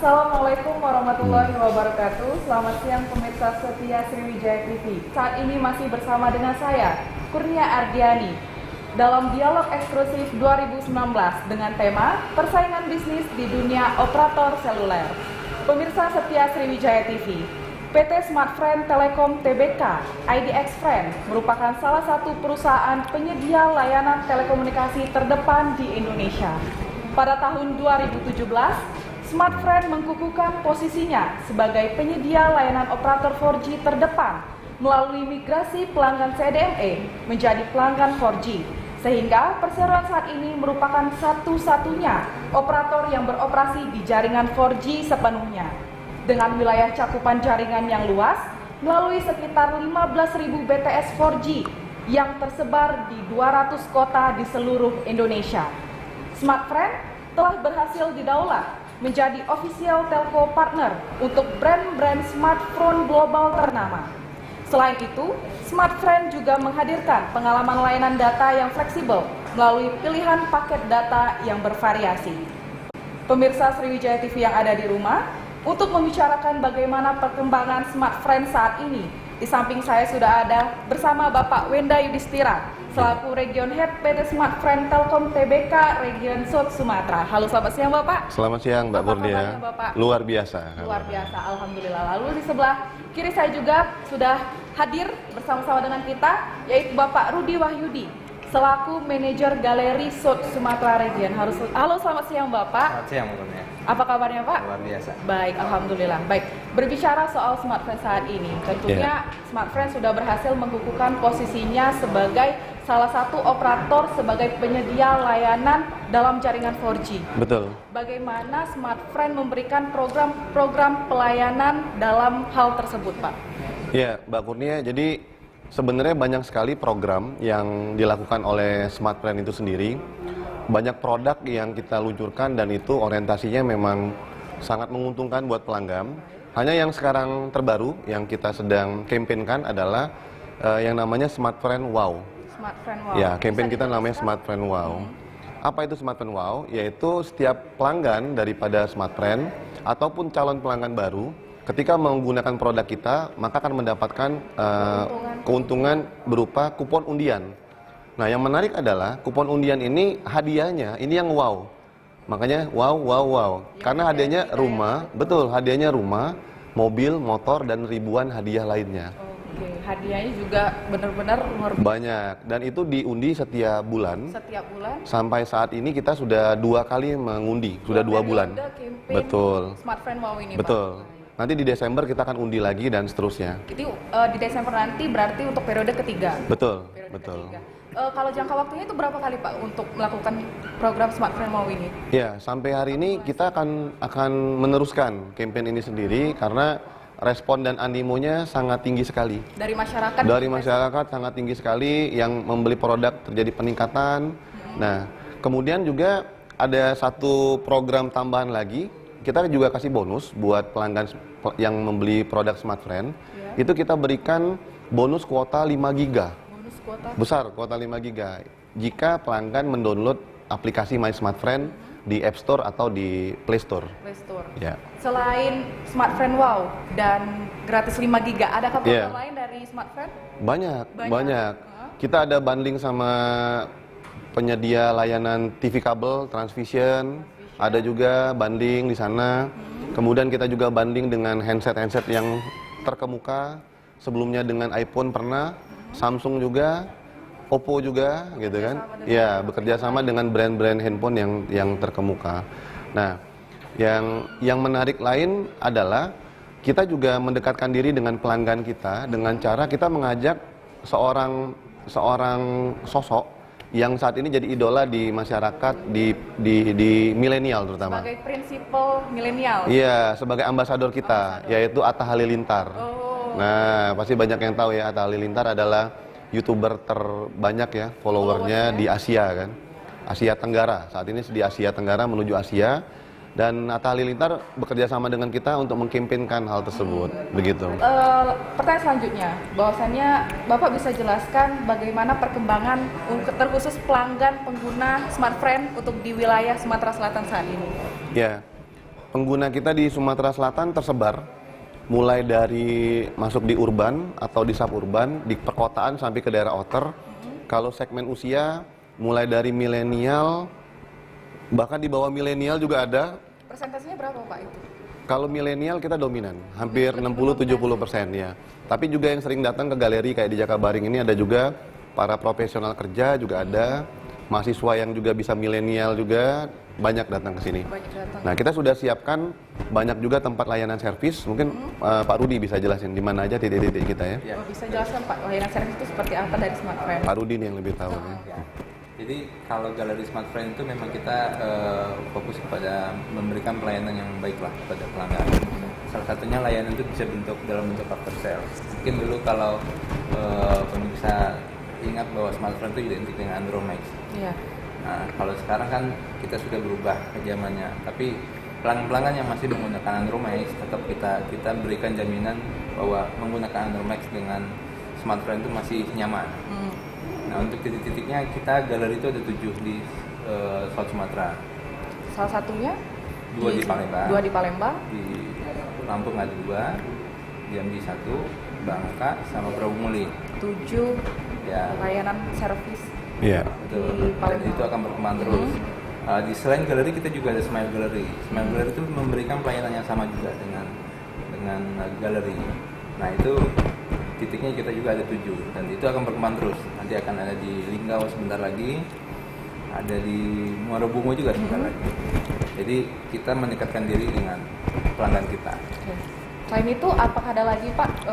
Assalamualaikum warahmatullahi wabarakatuh. Selamat siang pemirsa setia Sriwijaya TV. Saat ini masih bersama dengan saya, Kurnia Ardiani, dalam dialog eksklusif 2019 dengan tema persaingan bisnis di dunia operator seluler. Pemirsa setia Sriwijaya TV, PT Smartfren Telekom Tbk, IDX Friend, merupakan salah satu perusahaan penyedia layanan telekomunikasi terdepan di Indonesia. Pada tahun 2017, Smartfren mengukuhkan posisinya sebagai penyedia layanan operator 4G terdepan melalui migrasi pelanggan CDMA menjadi pelanggan 4G, sehingga perseroan saat ini merupakan satu-satunya operator yang beroperasi di jaringan 4G sepenuhnya. Dengan wilayah cakupan jaringan yang luas melalui sekitar 15.000 BTS 4G yang tersebar di 200 kota di seluruh Indonesia. Smartfren telah berhasil didaulat menjadi official telco partner untuk brand-brand smartphone global ternama. Selain itu, Smartfren juga menghadirkan pengalaman layanan data yang fleksibel melalui pilihan paket data yang bervariasi. Pemirsa Sriwijaya TV yang ada di rumah, untuk membicarakan bagaimana perkembangan Smartfren saat ini, di samping saya sudah ada bersama Bapak Wenda Yudhistira, selaku Region Head PT Smartfren Telkom Tbk Region South Sumatera. Halo, selamat siang Bapak. Selamat siang Mbak Kurnia. Luar biasa. Luar biasa, alhamdulillah. Lalu di sebelah kiri saya juga sudah hadir bersama-sama dengan kita, yaitu Bapak Rudi Wahyudi, selaku Manajer Galeri South Sumatera Region. Halo, selamat siang Bapak. Selamat siang Mbak Kurnia. Apa kabarnya Pak? Luar biasa. Baik, alhamdulillah. Baik, berbicara soal Smartfren saat ini, tentunya Smartfren sudah berhasil mengukuhkan posisinya sebagai salah satu operator sebagai penyedia layanan dalam jaringan 4G. Betul. Bagaimana Smartfren memberikan program-program pelayanan dalam hal tersebut, Pak? Ya, Mbak Kurnia, jadi sebenarnya banyak sekali program yang dilakukan oleh Smartfren itu sendiri. Banyak produk yang kita luncurkan dan itu orientasinya memang sangat menguntungkan buat pelanggan. Hanya yang sekarang terbaru yang kita sedang campaignkan adalah yang namanya Smartfren Wow. Smartfren Wow. Ya, campaign kita namanya Smartfren Wow. Apa itu Smartfren Wow? Yaitu setiap pelanggan daripada Smartfren ataupun calon pelanggan baru, ketika menggunakan produk kita, maka akan mendapatkan keuntungan berupa kupon undian. Nah, yang menarik adalah kupon undian ini hadiahnya, ini yang wow. Makanya wow. Karena hadiahnya rumah, betul, hadiahnya rumah, mobil, motor, dan ribuan hadiah lainnya. Oke, hadiahnya juga benar-benar luar biasa. Banyak, dan itu diundi setiap bulan. Setiap bulan? Sampai saat ini kita sudah 2 kali mengundi, sudah 2 bulan. Betul. Smartfren Wow ini, betul. Pak. Nanti di Desember kita akan undi lagi dan seterusnya. Itu di Desember nanti berarti untuk periode ketiga. Betul, Periode betul. Ketiga. Kalau jangka waktunya itu berapa kali Pak untuk melakukan program Smartfren Wow ini? Ya, sampai hari ini kita akan meneruskan campaign ini sendiri karena respon dan animonya sangat tinggi sekali. Dari masyarakat? Dari masyarakat sangat tinggi sekali, yang membeli produk terjadi peningkatan. Nah, kemudian juga ada satu program tambahan lagi, kita juga kasih bonus buat pelanggan yang membeli produk Smartfren. Itu kita berikan bonus kuota 5 giga. Besar, kuota 5 giga. Jika pelanggan mendownload aplikasi My Smartfren di App Store atau di Play Store. Ya. Selain Smartfren Wow dan gratis 5 giga, ada program lain dari Smartfren? Banyak. Kita ada bundling sama penyedia layanan TV kabel, Transvision. Ada juga bundling di sana. Kemudian kita juga bundling dengan handset-handset yang terkemuka. Sebelumnya dengan iPhone pernah, Samsung juga, Oppo juga, gitu kan? Ya, bekerja sama dengan brand-brand handphone yang terkemuka. Nah, yang menarik lain adalah kita juga mendekatkan diri dengan pelanggan kita dengan cara kita mengajak seorang sosok yang saat ini jadi idola di masyarakat, di milenial terutama. Sebagai prinsipal milenial? Iya, sebagai ambasador kita, yaitu Atta Halilintar. Nah, pasti banyak yang tahu ya, Atta Halilintar adalah YouTuber terbanyak ya, followernya di Asia kan. Asia Tenggara, saat ini di Asia Tenggara menuju Asia. Dan Atta Halilintar bekerja sama dengan kita untuk mengkampanyekan hal tersebut, begitu. Pertanyaan selanjutnya, bahwasannya Bapak bisa jelaskan bagaimana perkembangan terkhusus pelanggan pengguna Smartfren untuk di wilayah Sumatera Selatan saat ini? Ya, pengguna kita di Sumatera Selatan tersebar, mulai dari masuk di urban atau di suburban, di perkotaan sampai ke daerah outer. Kalau segmen usia, mulai dari milenial, bahkan di bawah milenial juga ada. Persentasenya berapa Pak itu? Kalau milenial kita dominan, hampir 60-70% ya. Tapi juga yang sering datang ke galeri kayak di Jakabaring ini ada juga para profesional kerja juga ada, mahasiswa yang juga bisa milenial juga banyak datang ke sini. Nah, kita sudah siapkan banyak juga tempat layanan servis. Mungkin Pak Rudi bisa jelasin di mana aja titik-titik kita ya. Oh, bisa jelaskan Pak, layanan servis itu seperti apa dari Smart Friend? Pak Rudi nih yang lebih tahu ya. Jadi kalau galeri Smart Friend itu memang kita fokus kepada memberikan pelayanan yang baik lah kepada pelanggan. Salah satunya layanan itu bisa dalam bentuk after sale. Mungkin dulu kalau pemirsa ingat bahwa Smart Friend itu identik dengan Andromax. Iya. Nah, kalau sekarang kan kita sudah berubah ke zamannya, tapi pelanggan-pelanggan yang masih menggunakan Andromax tetap kita berikan jaminan bahwa menggunakan Andromax dengan Smart Friend itu masih nyaman. Nah, untuk titik-titiknya kita galeri itu ada 7 di South Sumatera. Salah satunya? 2 di Palembang. 2 di Palembang. Di Lampung ada 2, Jambi 1, Bangka, sama Prabu-Muli. 7 Ya. layanan servis. Iya. Betul. Dan itu akan berkembang terus. Di selain galeri kita juga ada Smile Gallery. Smile Gallery itu memberikan pelayanan yang sama juga dengan galeri. Nah, itu titiknya kita juga ada 7 dan itu akan berkembang terus. Nanti akan ada di Linggau sebentar lagi, ada di Muara Bungo juga sebentar lagi. Jadi kita mendekatkan diri dengan pelanggan kita. Oke. Selain itu, apakah ada lagi Pak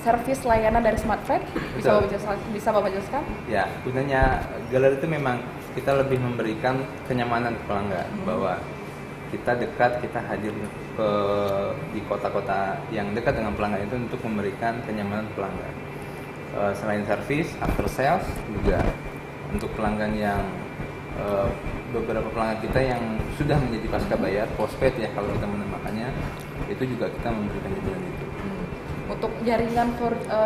servis layanan dari Smart Friend? Bisa Bapak jelaskan? Ya, gunanya galeri itu memang kita lebih memberikan kenyamanan ke pelanggan bahwa kita dekat, kita hadir di kota-kota yang dekat dengan pelanggan itu untuk memberikan kenyamanan pelanggan. Selain servis, after sales juga untuk pelanggan yang beberapa pelanggan kita yang sudah menjadi pasca bayar, postpaid ya kalau kita menamakannya, itu juga kita memberikan jaminan itu. Untuk jaringan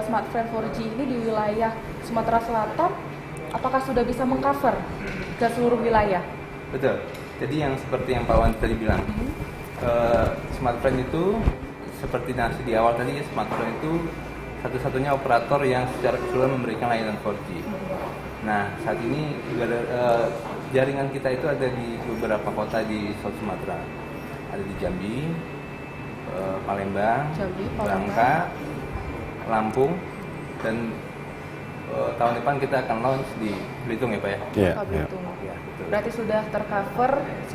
Smart Friend 4G ini di wilayah Sumatera Selatan, apakah sudah bisa mengcover ke seluruh wilayah? Betul. Jadi yang seperti yang Pak Wan tadi bilang, Smart Friend itu seperti nasi di awal tadi ya, Smart Friend itu satu-satunya operator yang secara keseluruhan memberikan layanan 4G. Nah, saat ini juga jaringan kita itu ada di beberapa kota di South Sumatera. Ada di Jambi, Palembang, Bangka, Lampung, dan tahun depan kita akan launch di Belitung ya Pak ya? Iya. Belitung. Ya, betul. Berarti sudah tercover.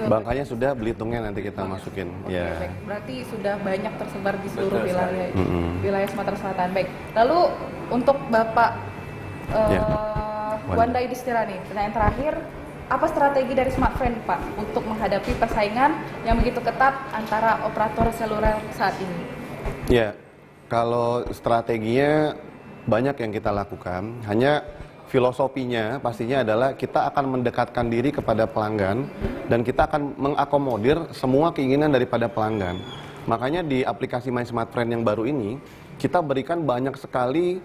Bangkanya sudah, Belitungnya nanti kita masukin. Oke, Ya. baik. Berarti sudah banyak tersebar di seluruh Betul wilayah sekali. wilayah Sumatera Selatan. Baik. Lalu untuk Bapak Ya. Wanda Yudhistira nih, pertanyaan terakhir, apa strategi dari Smart Friend Pak untuk menghadapi persaingan yang begitu ketat antara operator seluler saat ini? Ya, kalau strateginya banyak yang kita lakukan, hanya filosofinya pastinya adalah kita akan mendekatkan diri kepada pelanggan dan kita akan mengakomodir semua keinginan daripada pelanggan. Makanya di aplikasi My Smart Friend yang baru ini, kita berikan banyak sekali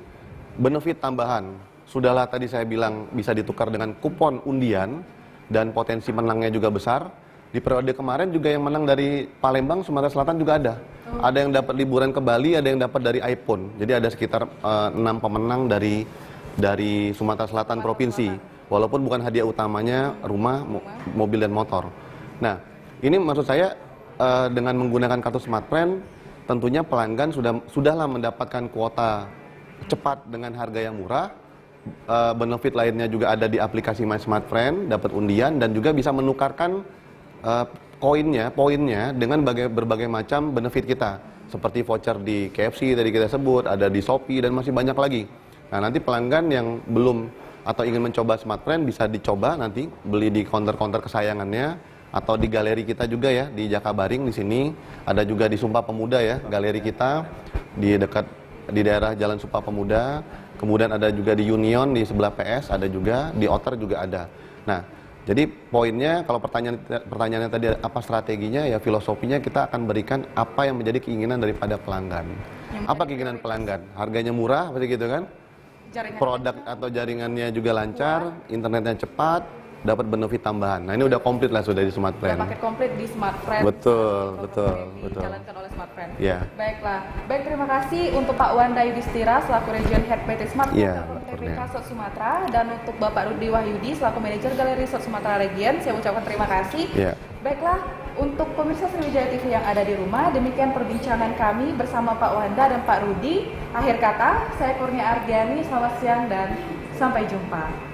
benefit tambahan. Sudahlah tadi saya bilang bisa ditukar dengan kupon undian dan potensi menangnya juga besar. Di periode kemarin juga yang menang dari Palembang, Sumatera Selatan juga ada. Ada yang dapat liburan ke Bali, ada yang dapat dari iPhone. Jadi ada sekitar 6 pemenang dari Sumatera Selatan provinsi. Walaupun bukan hadiah utamanya rumah, mobil dan motor. Nah, ini maksud saya dengan menggunakan kartu Smart Friend, tentunya pelanggan sudahlah mendapatkan kuota cepat dengan harga yang murah. Benefit lainnya juga ada di aplikasi My Smart Friend, dapat undian dan juga bisa menukarkan poinnya dengan berbagai macam benefit kita, seperti voucher di KFC tadi kita sebut, ada di Shopee dan masih banyak lagi. Nah, nanti pelanggan yang belum atau ingin mencoba Smart Friend bisa dicoba nanti beli di counter-counter kesayangannya atau di galeri kita juga ya di Jakabaring di sini, ada juga di Sumpah Pemuda ya, galeri kita di daerah Jalan Sumpah Pemuda. Kemudian ada juga di Union di sebelah PS, ada juga di Outer juga ada. Nah, jadi poinnya kalau pertanyaannya tadi apa strateginya ya filosofinya kita akan berikan apa yang menjadi keinginan daripada pelanggan. Apa keinginan pelanggan? Harganya murah, pasti gitu kan? Produk atau jaringannya juga lancar, internetnya cepat, dapat benefit tambahan. Nah, ini udah komplit lah sudah di Smart Udah Plan. paket komplit di Smart Friend. Betul, Program betul, yang betul. dijalankan oleh Smart Friend. Iya. Baiklah. Baik, terima kasih untuk Pak Wanda Yudhistira selaku Region Head PT Smart Iya, Friend Mbak TPK Kurnia. Resort Sumatera, dan untuk Bapak Rudi Wahyudi selaku Manajer Galeri Resort Sumatera Region, saya ucapkan terima kasih. Iya. Baiklah, untuk pemirsa Sriwijaya TV yang ada di rumah, demikian perbincangan kami bersama Pak Wanda dan Pak Rudi. Akhir kata, saya Kurnia Ardiani, selamat siang dan sampai jumpa.